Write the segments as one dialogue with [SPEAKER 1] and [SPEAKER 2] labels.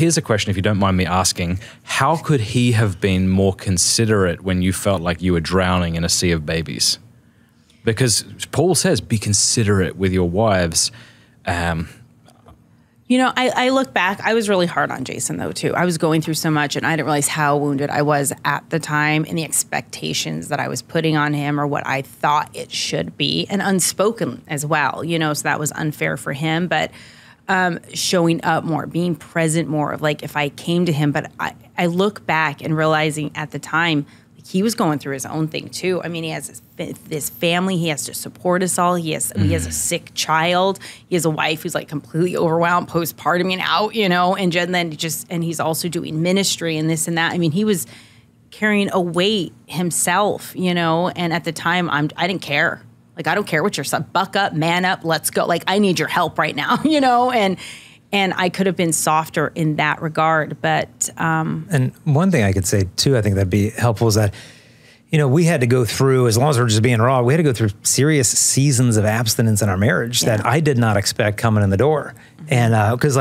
[SPEAKER 1] here's a question, if you don't mind me asking. How could he have been more considerate when you felt like you were drowning in a sea of babies? Because Paul says, be considerate with your wives.
[SPEAKER 2] I look back, I was really hard on Jason though too. I was going through so much and I didn't realize how wounded I was at the time and the expectations that I was putting on him or what I thought it should be, and unspoken as well, so that was unfair for him. But showing up more, being present more, of like if I came to him, but I look back and realizing at the time, he was going through his own thing too. I mean, he has this family. He has to support us all. He has a sick child. He has a wife who's like completely overwhelmed, postpartum and out, and he's also doing ministry and this and that. I mean, he was carrying a weight himself, and at the time I didn't care. Like, I don't care what you're saying. Buck up, man up, let's go. Like, I need your help right now, and I could have been softer in that regard, but...
[SPEAKER 3] And one thing I could say, too, I think that'd be helpful is that, we had to go through, as long as we're just being raw, we had to go through serious seasons of abstinence in our marriage that I did not expect coming in the door. And because,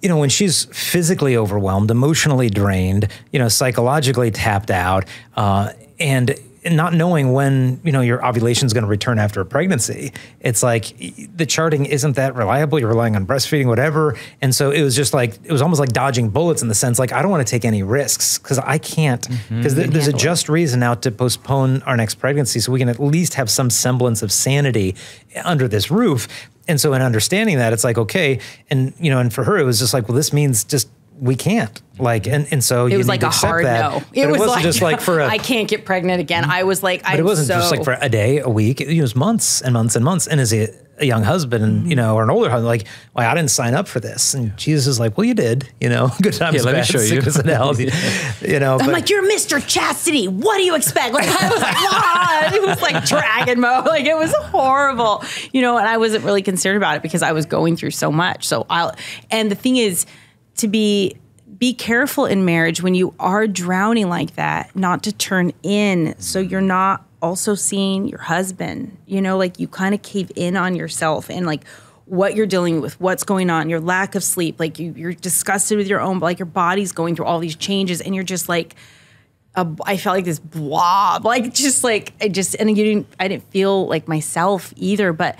[SPEAKER 3] when she's physically overwhelmed, emotionally drained, psychologically tapped out, and not knowing when, your ovulation is going to return after a pregnancy, it's like the charting isn't that reliable. You're relying on breastfeeding, whatever. And so it was almost like dodging bullets in the sense, like, I don't want to take any risks because I can't, because there's a just reason now to postpone our next pregnancy so we can at least have some semblance of sanity under this roof. And so in understanding that, it's like, okay. And, and for her, it was just like, well, this means just, we can't, and so
[SPEAKER 2] it was like a hard no.
[SPEAKER 3] It wasn't like, just like for
[SPEAKER 2] I can't get pregnant again. I was like,
[SPEAKER 3] but it wasn't just like for a day, a week. It was months and months and months. And as a young husband and, or an older husband, like, well, I didn't sign up for this. And Jesus is like, well, you did, good times,
[SPEAKER 1] let me show you.
[SPEAKER 3] sickness and health,
[SPEAKER 2] I'm like, you're Mr. Chastity. What do you expect? Like, I was like, it was like dragon mode. Like, it was horrible, and I wasn't really concerned about it because I was going through so much. And the thing is, to be careful in marriage when you are drowning like that, not to turn in so you're not also seeing your husband, like you kind of cave in on yourself and like what you're dealing with, what's going on, your lack of sleep, like you're disgusted with your own, like your body's going through all these changes and you're just like, I felt like this blob, like just like, I didn't feel like myself either, but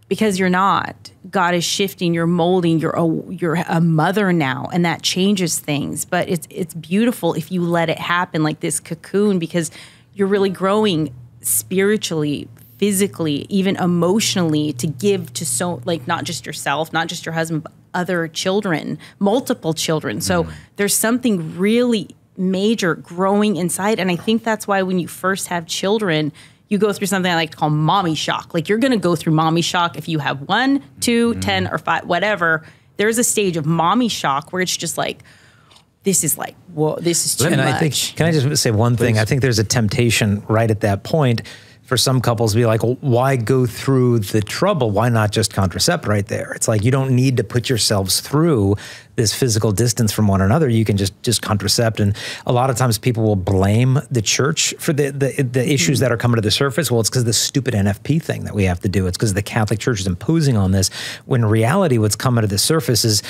[SPEAKER 2] because you're not. God is shifting, you're molding, you're a mother now, and that changes things. But it's beautiful if you let it happen, like this cocoon, because you're really growing spiritually, physically, even emotionally, to give to not just yourself, not just your husband, but other children, multiple children. So there's something really major growing inside. And I think that's why when you first have children, you go through something I like to call mommy shock. Like, you're going to go through mommy shock if you have 1, 2, 10, or 5, whatever. There's a stage of mommy shock where it's just like, this is like, whoa, this is too much.
[SPEAKER 3] I think, can I just say one thing? I think there's a temptation right at that point for some couples to be like, well, why go through the trouble? Why not just contracept right there? It's like, you don't need to put yourselves through this physical distance from one another. You can just contracept. And a lot of times people will blame the church for the issues that are coming to the surface. Well, it's because of the stupid NFP thing that we have to do. It's because the Catholic Church is imposing on this. When in reality, what's coming to the surface is,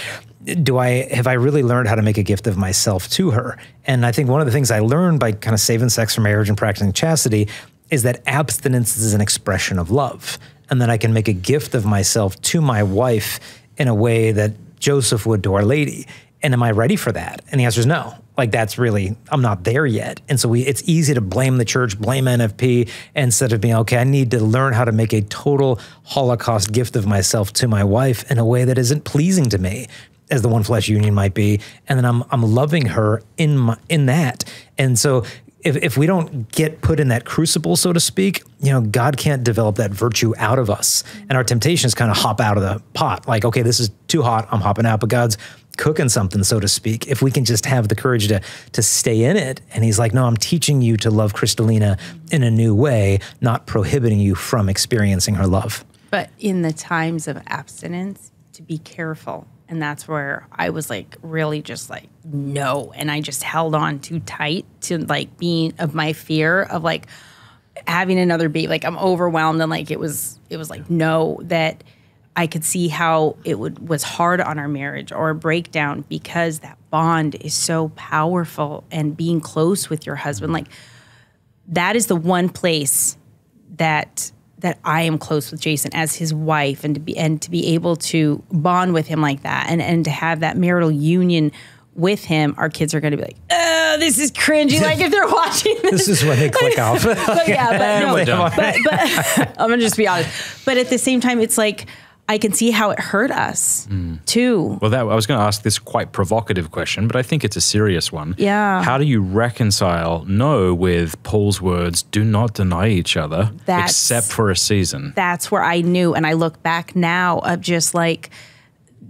[SPEAKER 3] have I really learned how to make a gift of myself to her? And I think one of the things I learned by kind of saving sex for marriage and practicing chastity is that abstinence is an expression of love. And then I can make a gift of myself to my wife in a way that Joseph would to Our Lady. And am I ready for that? And the answer is no. Like, that's really, I'm not there yet. And so it's easy to blame the church, blame NFP, instead of being, okay, I need to learn how to make a total Holocaust gift of myself to my wife in a way that isn't pleasing to me, as the one flesh union might be. And then I'm loving her in that. And so if we don't get put in that crucible, so to speak, God can't develop that virtue out of us. And our temptation is kind of hop out of the pot. Like, okay, this is too hot, I'm hopping out. But God's cooking something, so to speak, if we can just have the courage to stay in it. And he's like, no, I'm teaching you to love Kristalina in a new way, not prohibiting you from experiencing her love.
[SPEAKER 2] But in the times of abstinence, to be careful. And that's where I was like, really just like, no. And I just held on too tight to like being of my fear of like having another baby. Like, I'm overwhelmed. And like, it was like, no, that I could see how it was hard on our marriage or a breakdown because that bond is so powerful, and being close with your husband, like that is the one place that I am close with Jason as his wife, and to be able to bond with him like that, and to have that marital union with him. Our kids are going to be like, oh, this is cringy. Like if they're watching this.
[SPEAKER 3] This is when they click off.
[SPEAKER 2] But I'm going to just be honest. But at the same time, it's like, I can see how it hurt us too.
[SPEAKER 1] Well, I was going to ask this quite provocative question, but I think it's a serious one.
[SPEAKER 2] Yeah.
[SPEAKER 1] How do you reconcile no with Paul's words, do not deny each other except for a season?
[SPEAKER 2] That's where I knew. And I look back now of just like,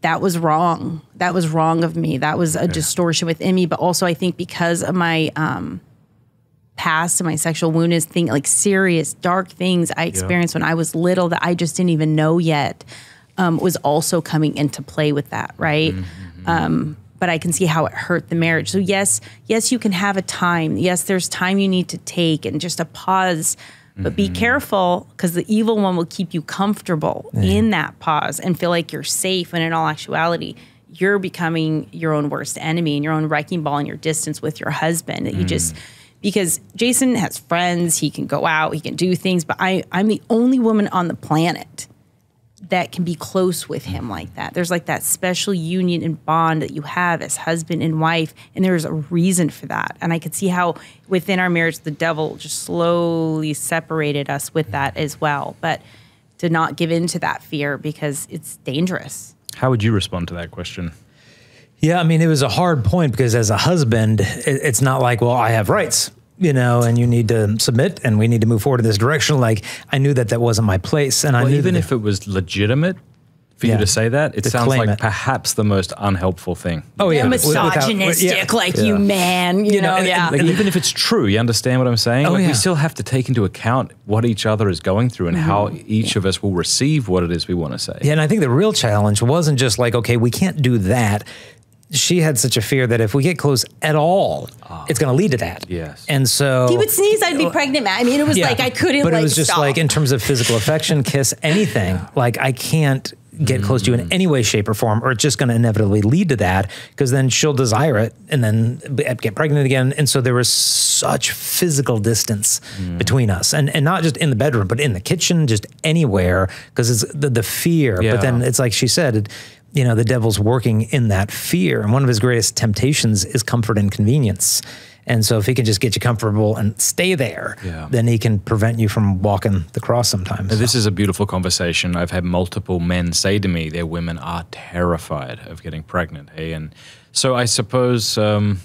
[SPEAKER 2] that was wrong. That was wrong of me. That was a distortion within me. But also I think because of my past and my sexual woundedness thing, like serious, dark things I experienced when I was little that I just didn't even know yet, was also coming into play with that, right? But I can see how it hurt the marriage. So yes, you can have a time. Yes, there's time you need to take and just a pause. But be careful, because the evil one will keep you comfortable in that pause and feel like you're safe, when in all actuality, you're becoming your own worst enemy and your own wrecking ball in your distance with your husband. That you just, because Jason has friends, he can go out, he can do things, but I'm the only woman on the planet that can be close with him like that. There's like that special union and bond that you have as husband and wife, and there's a reason for that. And I could see how within our marriage, the devil just slowly separated us with that as well. But to not give in to that fear, because it's dangerous.
[SPEAKER 1] How would you respond to that question?
[SPEAKER 3] Yeah, I mean, it was a hard point, because as a husband, it's not like, well, I have rights, and you need to submit and we need to move forward in this direction. Like, I knew that wasn't my place. And I knew
[SPEAKER 1] even if it was legitimate for you to say that, it sounds like perhaps the most unhelpful thing.
[SPEAKER 3] Oh, yeah.
[SPEAKER 2] Misogynistic, you man, you know.
[SPEAKER 1] Like, even if it's true, you understand what I'm saying?
[SPEAKER 3] Oh,
[SPEAKER 1] we still have to take into account what each other is going through and how each of us will receive what it is we want to say.
[SPEAKER 3] Yeah, and I think the real challenge wasn't just like, okay, we can't do that. She had such a fear that if we get close at all, it's going to lead to that.
[SPEAKER 1] Yes.
[SPEAKER 3] And so
[SPEAKER 2] he would sneeze, I'd be pregnant. I mean, it was like I couldn't.
[SPEAKER 3] But it was just like in terms of physical affection, kiss, anything. Like I can't get close to you in any way, shape, or form, or it's just going to inevitably lead to that, because then she'll desire it and then get pregnant again. And so there was such physical distance between us, and not just in the bedroom, but in the kitchen, just anywhere, because it's the fear.
[SPEAKER 1] Yeah.
[SPEAKER 3] But then it's like she said, the devil's working in that fear. And one of his greatest temptations is comfort and convenience. And so if he can just get you comfortable and stay there, then he can prevent you from walking the cross sometimes.
[SPEAKER 1] This is a beautiful conversation. I've had multiple men say to me their women are terrified of getting pregnant. Hey, and so I suppose, well,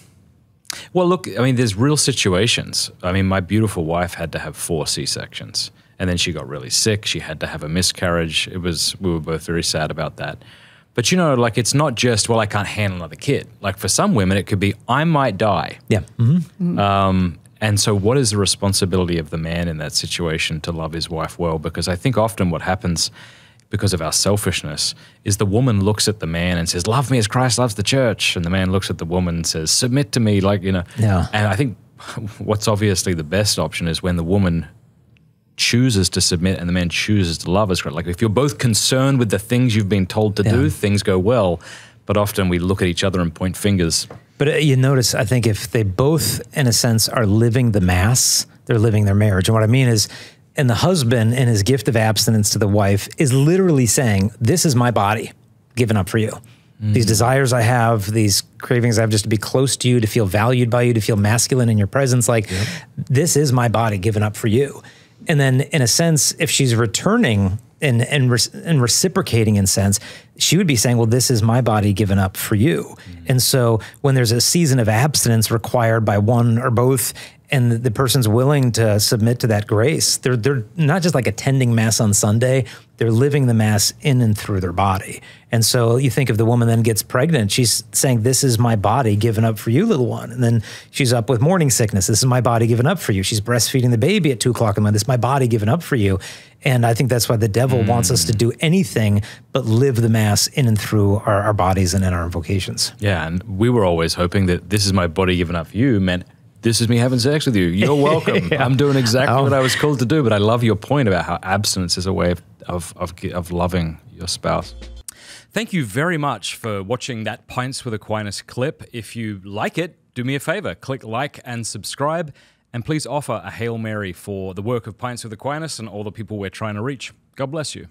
[SPEAKER 1] look, I mean, there's real situations. I mean, my beautiful wife had to have 4 C-sections, and then she got really sick. She had to have a miscarriage. We were both very sad about that. But like it's not just, well, I can't handle another kid. Like for some women, it could be, I might die.
[SPEAKER 3] Yeah.
[SPEAKER 1] And so what is the responsibility of the man in that situation to love his wife well? Because I think often what happens because of our selfishness is the woman looks at the man and says, love me as Christ loves the church. And the man looks at the woman and says, submit to me. And I think what's obviously the best option is when the woman chooses to submit and the man chooses to love us. Like if you're both concerned with the things you've been told to do, things go well. But often we look at each other and point fingers.
[SPEAKER 3] But you notice, I think if they both, in a sense, are living the mass, they're living their marriage. And what I mean is, and the husband in his gift of abstinence to the wife is literally saying, this is my body given up for you. These desires I have, these cravings I have just to be close to you, to feel valued by you, to feel masculine in your presence. Like, this is my body given up for you. And then, in a sense, if she's returning and reciprocating in sense, she would be saying, well, this is my body given up for you. And so when there's a season of abstinence required by one or both, and the person's willing to submit to that grace, they're not just like attending Mass on Sunday, they're living the Mass in and through their body. And so you think if the woman then gets pregnant, she's saying, this is my body given up for you, little one. And then she's up with morning sickness. This is my body given up for you. She's breastfeeding the baby at 2 o'clock in the morning. This is my body given up for you. And I think that's why the devil wants us to do anything but live the Mass in and through our bodies and in our vocations.
[SPEAKER 1] Yeah, and we were always hoping that this is my body given up for you meant this is me having sex with you. You're welcome.
[SPEAKER 3] Yeah.
[SPEAKER 1] I'm doing exactly what I was called to do. But I love your point about how abstinence is a way of loving your spouse. Thank you very much for watching that Pints with Aquinas clip. If you like it, do me a favor, click like and subscribe, and please offer a Hail Mary for the work of Pints with Aquinas and all the people we're trying to reach. God bless you.